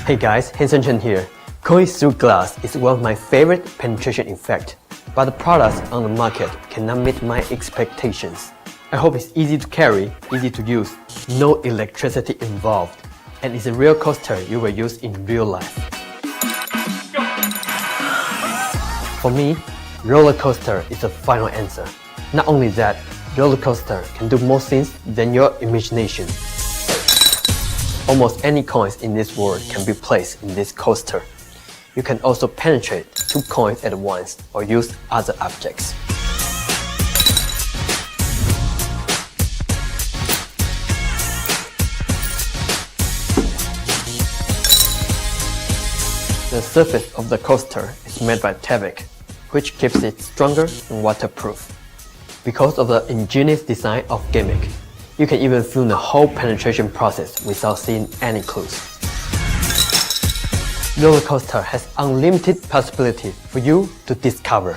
Hey guys, Hanson Chien here. Going through glass is one of my favorite penetration effects, but the products on the market cannot meet my expectations. I hope it's easy to carry, easy to use, no electricity involved, and it's a real coaster you will use in real life. For me, roller coaster is the final answer. Not only that, roller coaster can do more things than your imagination. Almost any coins in this world can be placed in this coaster. You can also penetrate 2 coins at once or use other objects. The surface of the coaster is made by fabric, which keeps it stronger and waterproof. Because of the ingenious design of gimmick, you can even film the whole penetration process without seeing any clues. Roller coaster has unlimited possibility for you to discover.